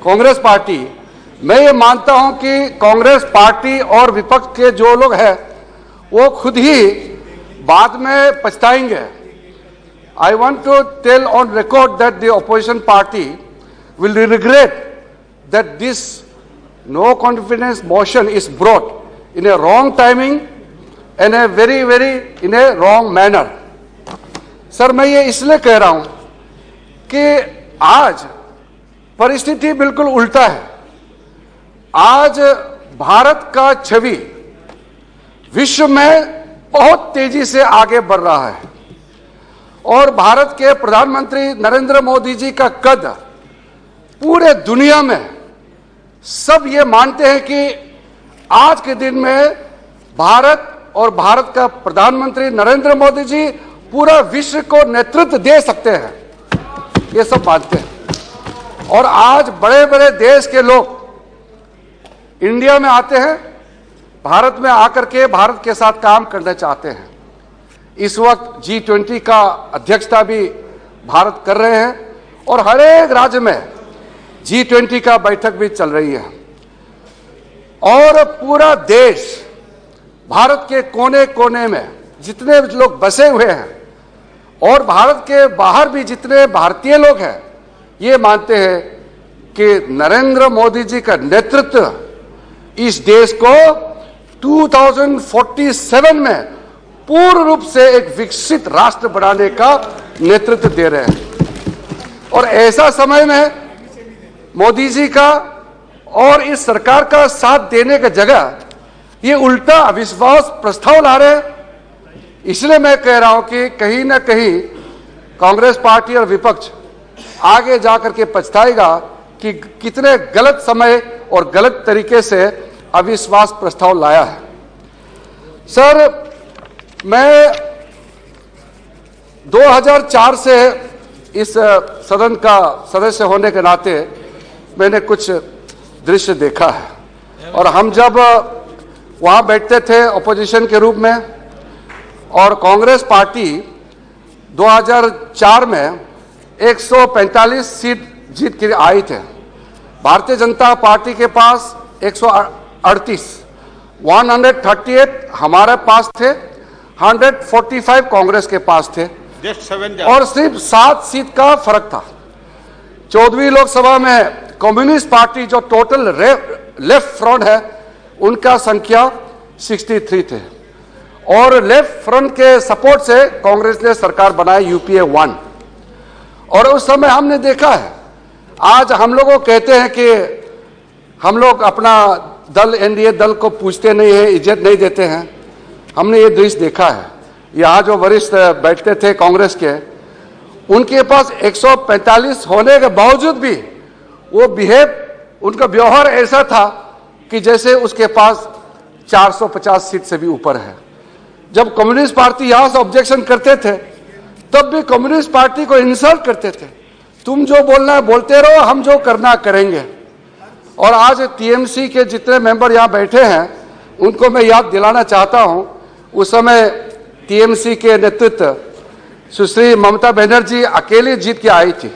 Congress party, मैं ये मानता हूं कि कांग्रेस पार्टी और विपक्ष के जो लोग हैं वो खुद ही बाद में पछताएंगे। I want to tell on record that the opposition party will regret that this no confidence motion is brought in a wrong timing and a very in a wrong manner। Sir, मैं ये इसलिए कह रहा हूं कि आज परिस्थिति बिल्कुल उल्टा है। आज भारत का छवि विश्व में बहुत तेजी से आगे बढ़ रहा है और भारत के प्रधानमंत्री नरेंद्र मोदी जी का कद पूरे दुनिया में सब ये मानते हैं कि आज के दिन में भारत और भारत का प्रधानमंत्री नरेंद्र मोदी जी पूरा विश्व को नेतृत्व दे सकते हैं, ये सब मानते हैं। और आज बड़े बड़े देश के लोग इंडिया में आते हैं, भारत में आकर के भारत के साथ काम करना चाहते हैं। इस वक्त G20 का अध्यक्षता भी भारत कर रहे हैं और हर एक राज्य में G20 का बैठक भी चल रही है और पूरा देश, भारत के कोने कोने में जितने लोग बसे हुए हैं और भारत के बाहर भी जितने भारतीय लोग हैं, ये मानते हैं कि नरेंद्र मोदी जी का नेतृत्व इस देश को 2047 में पूर्ण रूप से एक विकसित राष्ट्र बनाने का नेतृत्व दे रहे हैं। और ऐसा समय में मोदी जी का और इस सरकार का साथ देने की जगह ये उल्टा अविश्वास प्रस्ताव ला रहे हैं। इसलिए मैं कह रहा हूं कि कहीं ना कहीं कांग्रेस पार्टी और विपक्ष आगे जाकर के पछताएगा कि कितने गलत समय और गलत तरीके से अविश्वास प्रस्ताव लाया है। सर, मैं 2004 से इस सदन का सदस्य होने के नाते मैंने कुछ दृश्य देखा है और हम जब वहां बैठते थे ऑपोजिशन के रूप में और कांग्रेस पार्टी 2004 में 145 सीट जीत के आई थे, भारतीय जनता पार्टी के पास 138, 138 हमारे पास थे, 145 कांग्रेस के पास थे और सिर्फ 7 सीट का फर्क था। 14वीं लोकसभा में कम्युनिस्ट पार्टी जो टोटल लेफ्ट फ्रंट है उनका संख्या 63 थे और लेफ्ट फ्रंट के सपोर्ट से कांग्रेस ने सरकार बनाई यूपीए 1। और उस समय हमने देखा है, आज हम लोगों कहते हैं कि हम लोग अपना दल एनडीए दल को पूछते नहीं है, इज्जत नहीं देते हैं। हमने ये दृश्य देखा है, यहाँ जो वरिष्ठ बैठते थे कांग्रेस के, उनके पास 145 होने के बावजूद भी वो उनका व्यवहार ऐसा था कि जैसे उसके पास 450 सीट से भी ऊपर है। जब कम्युनिस्ट पार्टी यहाँ से ऑब्जेक्शन करते थे तब भी कम्युनिस्ट पार्टी को इंसल्ट करते थे, तुम जो बोलना है बोलते रहो, हम जो करना करेंगे। और आज टीएमसी के जितने मेंबर यहाँ बैठे हैं उनको मैं याद दिलाना चाहता हूँ, उस समय टीएमसी के नेतृत्व सुश्री ममता बनर्जी अकेली जीत के आई थी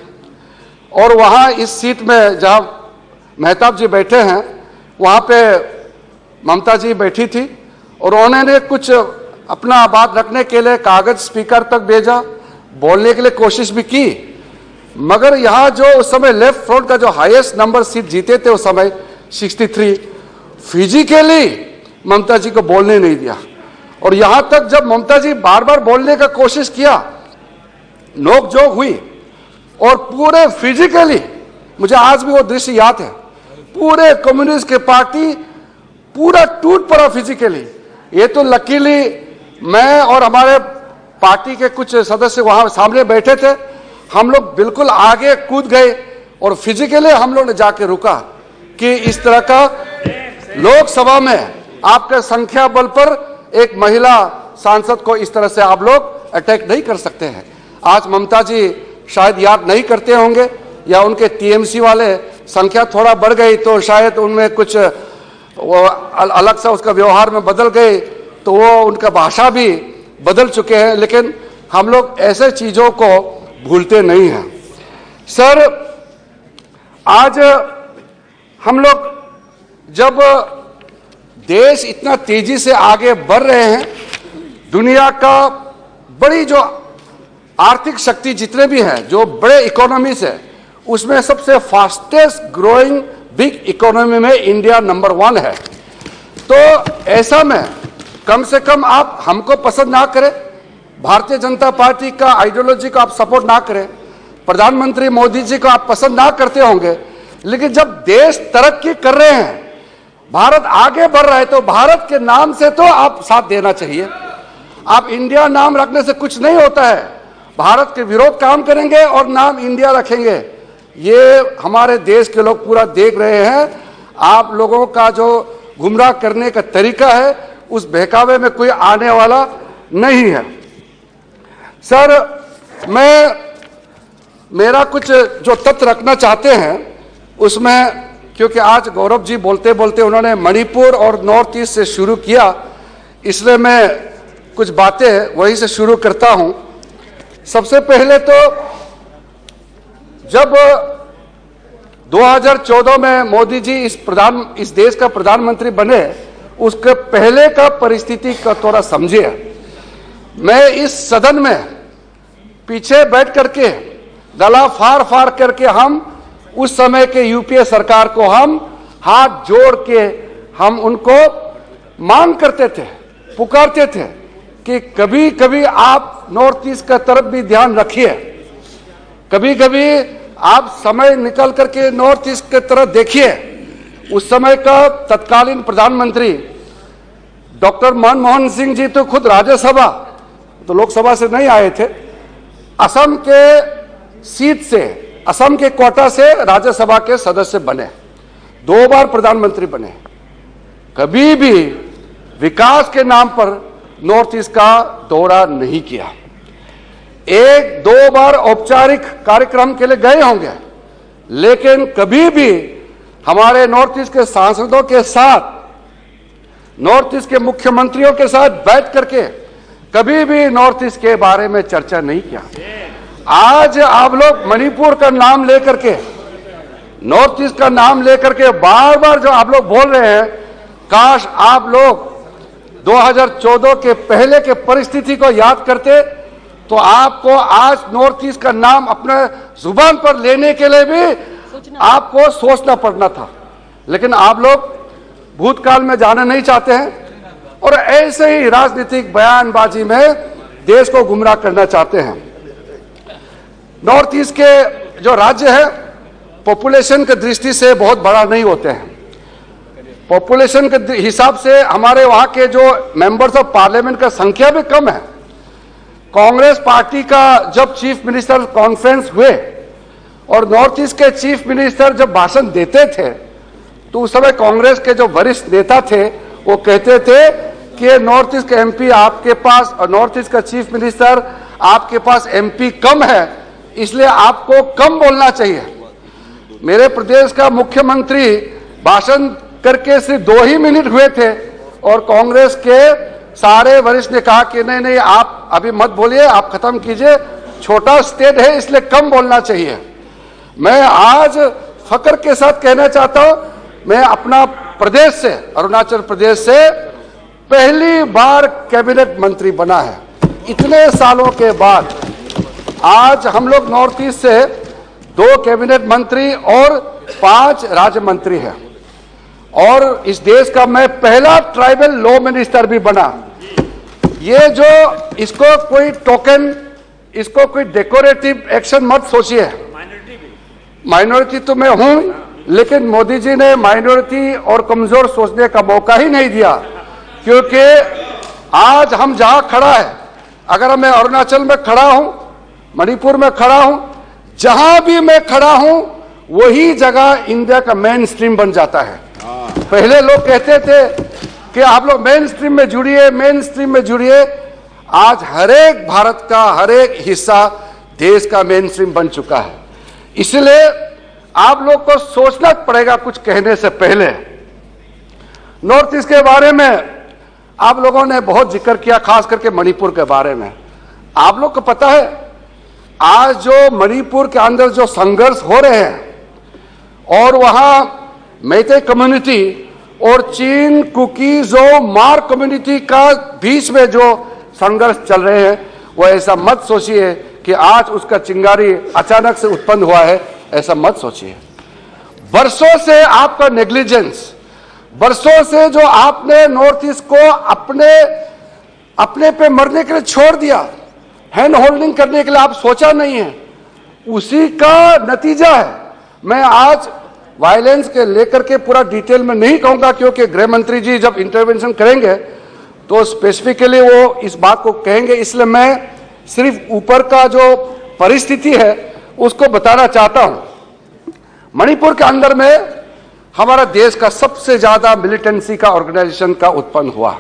और वहाँ इस सीट में जहाँ मेहताब जी बैठे हैं वहाँ पे ममता जी बैठी थी और उन्होंने कुछ अपना बात रखने के लिए कागज स्पीकर तक भेजा, बोलने के लिए कोशिश भी की, मगर यहाँ जो उस समय लेफ्ट फ्रंट का जो हाईएस्ट नंबर सीट जीते थे उस समय 63, फिजिकली ममता जी को बोलने नहीं दिया। और यहाँ तक जब ममता जी बार बार बोलने का कोशिश किया, नोकझोंक हुई और पूरे फिजिकली, मुझे आज भी वो दृश्य याद है, पूरे कम्युनिस्ट के पार्टी पूरा टूट पड़ा फिजिकली। ये तो लकीली मैं और हमारे पार्टी के कुछ सदस्य वहां सामने बैठे थे, हम लोग बिल्कुल आगे कूद गए और फिजिकली हम लोग ने जाके रुका कि इस तरह का लोकसभा में आपके संख्या बल पर एक महिला सांसद को इस तरह से आप लोग अटैक नहीं कर सकते हैं। आज ममता जी शायद याद नहीं करते होंगे या उनके टीएमसी वाले संख्या थोड़ा बढ़ गई तो शायद उनमें कुछ वो अलग सा उसका व्यवहार में बदल गए, तो वो उनका भाषा भी बदल चुके हैं, लेकिन हम लोग ऐसे चीजों को भूलते नहीं हैं। सर, आज हम लोग जब देश इतना तेजी से आगे बढ़ रहे हैं, दुनिया का बड़ी जो आर्थिक शक्ति जितने भी हैं, जो बड़े इकोनॉमीज है, उसमें सबसे फास्टेस्ट ग्रोइंग बिग इकोनॉमी में इंडिया नंबर 1 है। तो ऐसा में कम से कम आप हमको पसंद ना करें, भारतीय जनता पार्टी का आइडियोलॉजी को आप सपोर्ट ना करें, प्रधानमंत्री मोदी जी को आप पसंद ना करते होंगे, लेकिन जब देश तरक्की कर रहे हैं, भारत आगे बढ़ रहा है, तो भारत के नाम से तो आप साथ देना चाहिए। आप इंडिया नाम रखने से कुछ नहीं होता है। भारत के विरोध काम करेंगे और नाम इंडिया रखेंगे। ये हमारे देश के लोग पूरा देख रहे हैं। आप लोगों का जो गुमराह करने का तरीका है, उस बहकावे में कोई आने वाला नहीं है। सर, मेरा कुछ जो तथ्य रखना चाहते हैं उसमें, क्योंकि आज गौरव जी बोलते बोलते उन्होंने मणिपुर और नॉर्थ ईस्ट से शुरू किया, इसलिए मैं कुछ बातें वहीं से शुरू करता हूं। सबसे पहले तो जब 2014 में मोदी जी इस देश का प्रधानमंत्री बने, उसके पहले का परिस्थिति का थोड़ा समझिए। मैं इस सदन में पीछे बैठ करके गला फाड़ फाड़ करके हम उस समय के यूपीए सरकार को हम हाथ जोड़ के हम उनको मांग करते थे, पुकारते थे कि कभी कभी आप नॉर्थ ईस्ट का तरफ भी ध्यान रखिए, कभी कभी आप समय निकल करके नॉर्थ ईस्ट की तरफ देखिए। उस समय का तत्कालीन प्रधानमंत्री डॉक्टर मनमोहन सिंह जी तो खुद राज्यसभा, तो लोकसभा से नहीं आए थे, असम के सीट से, असम के कोटा से राज्यसभा के सदस्य बने, 2 बार प्रधानमंत्री बने। कभी भी विकास के नाम पर नॉर्थ ईस्ट का दौरा नहीं किया। 1-2 बार औपचारिक कार्यक्रम के लिए गए होंगे, लेकिन कभी भी हमारे नॉर्थ ईस्ट के सांसदों के साथ, नॉर्थ ईस्ट के मुख्यमंत्रियों के साथ बैठ करके कभी भी नॉर्थ ईस्ट के बारे में चर्चा नहीं किया। आज आप लोग मणिपुर का नाम लेकर के, नॉर्थ ईस्ट का नाम लेकर के बार बार जो आप लोग बोल रहे हैं, काश आप लोग 2014 के पहले के परिस्थिति को याद करते, तो आपको आज नॉर्थ ईस्ट का नाम अपने जुबान पर लेने के लिए भी आपको सोचना पड़ना था। लेकिन आप लोग भूतकाल में जाना नहीं चाहते हैं और ऐसे ही राजनीतिक बयानबाजी में देश को गुमराह करना चाहते हैं। नॉर्थ ईस्ट के जो राज्य है, पॉपुलेशन की दृष्टि से बहुत बड़ा नहीं होते हैं। पॉपुलेशन के हिसाब से हमारे वहां के जो मेंबर्स ऑफ पार्लियामेंट का संख्या भी कम है। कांग्रेस पार्टी का जब चीफ मिनिस्टर कॉन्फ्रेंस हुए और नॉर्थ ईस्ट के चीफ मिनिस्टर जब भाषण देते थे, तो उस समय कांग्रेस के जो वरिष्ठ नेता थे वो कहते थे कि नॉर्थ ईस्ट के एमपी आपके पास और नॉर्थ ईस्ट का चीफ मिनिस्टर आपके पास एमपी कम है, इसलिए आपको कम बोलना चाहिए। मेरे प्रदेश का मुख्यमंत्री भाषण करके सिर्फ 2 ही मिनट हुए थे और कांग्रेस के सारे वरिष्ठ ने कहा कि नहीं नहीं, आप अभी मत बोलिए, आप खत्म कीजिए, छोटा स्टेट है इसलिए कम बोलना चाहिए। मैं आज फक्र के साथ कहना चाहता हूं, मैं अपना प्रदेश से, अरुणाचल प्रदेश से पहली बार कैबिनेट मंत्री बना है। इतने सालों के बाद आज हम लोग नॉर्थ ईस्ट से 2 कैबिनेट मंत्री और 5 राज्य मंत्री हैं और इस देश का मैं पहला ट्राइबल लॉ मिनिस्टर भी बना। ये जो इसको कोई टोकन, इसको कोई डेकोरेटिव एक्शन मत सोचिए। माइनॉरिटी तो मैं हूं, लेकिन मोदी जी ने माइनॉरिटी और कमजोर सोचने का मौका ही नहीं दिया, क्योंकि आज हम जहां खड़ा है, अगर मैं अरुणाचल में खड़ा हूं, मणिपुर में खड़ा हूं, जहां भी मैं खड़ा हूं, वही जगह इंडिया का मेन स्ट्रीम बन जाता है। पहले लोग कहते थे कि आप लोग मेन स्ट्रीम में जुड़िए, मेन स्ट्रीम में जुड़िए। आज हर एक भारत का हर एक हिस्सा देश का मेन स्ट्रीम बन चुका है। इसलिए आप लोग को सोचना पड़ेगा कुछ कहने से पहले। नॉर्थ ईस्ट के बारे में आप लोगों ने बहुत जिक्र किया, खास करके मणिपुर के बारे में। आप लोग को पता है आज जो मणिपुर के अंदर जो संघर्ष हो रहे हैं और वहां मैते कम्युनिटी और चीन कुकी जो मार कम्युनिटी का बीच में जो संघर्ष चल रहे हैं, वो ऐसा मत सोचिए कि आज उसका चिंगारी अचानक से उत्पन्न हुआ है, ऐसा मत सोचिए। बरसों से आपका नेग्लिजेंस, बरसों से जो आपने नॉर्थ ईस्ट को अपने पे मरने के लिए छोड़ दिया, हैंड होल्डिंग करने के लिए आप सोचा नहीं है, उसी का नतीजा है। मैं आज वायलेंस के लेकर के पूरा डिटेल में नहीं कहूंगा, क्योंकि गृह मंत्री जी जब इंटरवेंशन करेंगे तो स्पेसिफिकली वो इस बात को कहेंगे, इसलिए मैं सिर्फ ऊपर का जो परिस्थिति है उसको बताना चाहता हूं। मणिपुर के अंदर में हमारा देश का सबसे ज्यादा मिलिटेंसी का ऑर्गेनाइजेशन का उत्पन्न हुआ,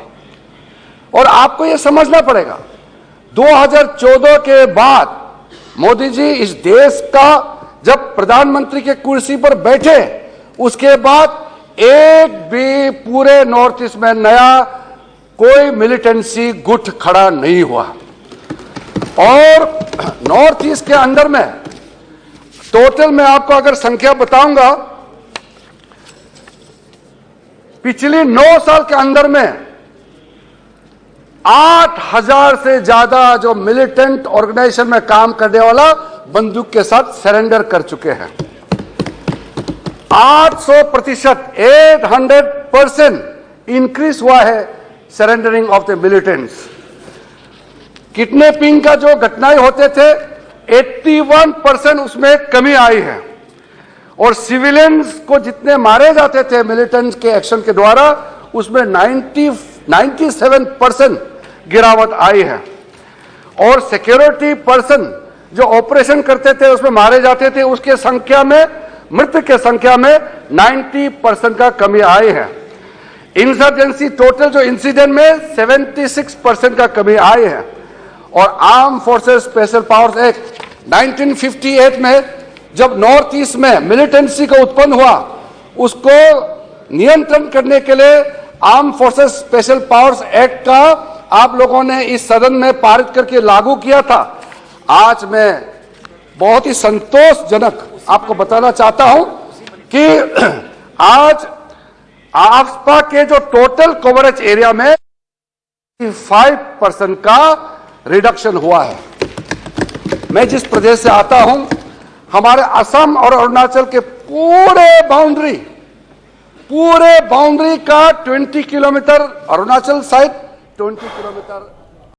और आपको यह समझना पड़ेगा 2014 के बाद मोदी जी इस देश का जब प्रधानमंत्री के कुर्सी पर बैठे, उसके बाद एक भी पूरे नॉर्थ ईस्ट में नया कोई मिलिटेंसी गुट खड़ा नहीं हुआ। और नॉर्थ ईस्ट के अंदर में टोटल मैं आपको अगर संख्या बताऊंगा, पिछले 9 साल के अंदर में 8,000 से ज्यादा जो मिलिटेंट ऑर्गेनाइजेशन में काम करने वाला बंदूक के साथ सरेंडर कर चुके हैं। 800%, 800% इंक्रीज हुआ है surrendering of the militants. Kidnapping का जो घटनाएं होते थे 81% उसमें कमी आई है, और सिविलियंस को जितने मारे जाते थे मिलिटेंट्स के एक्शन के द्वारा उसमें 97% गिरावट आई है। और सिक्योरिटी पर्सन जो ऑपरेशन करते थे उसमें मारे जाते थे, उसके संख्या में, मृत्यु के संख्या में 90% का कमी आई है। इंसर्जेंसी टोटल जो इंसिडेंट में 76% का कमी आई है। और arm forces special powers act 1958 में जब नॉर्थ ईस्ट में मिलिटेंसी का उत्पन्न हुआ, उसको नियंत्रण करने के लिए arm forces special powers act का आप लोगों ने इस सदन में पारित करके लागू किया था। आज मैं बहुत ही संतोषजनक आपको बताना चाहता हूं कि आज आसपा के जो टोटल कवरेज एरिया में 5% का रिडक्शन हुआ है। मैं जिस प्रदेश से आता हूं, हमारे असम और अरुणाचल के पूरे बाउंड्री का 20 किलोमीटर अरुणाचल साइड, 20 किलोमीटर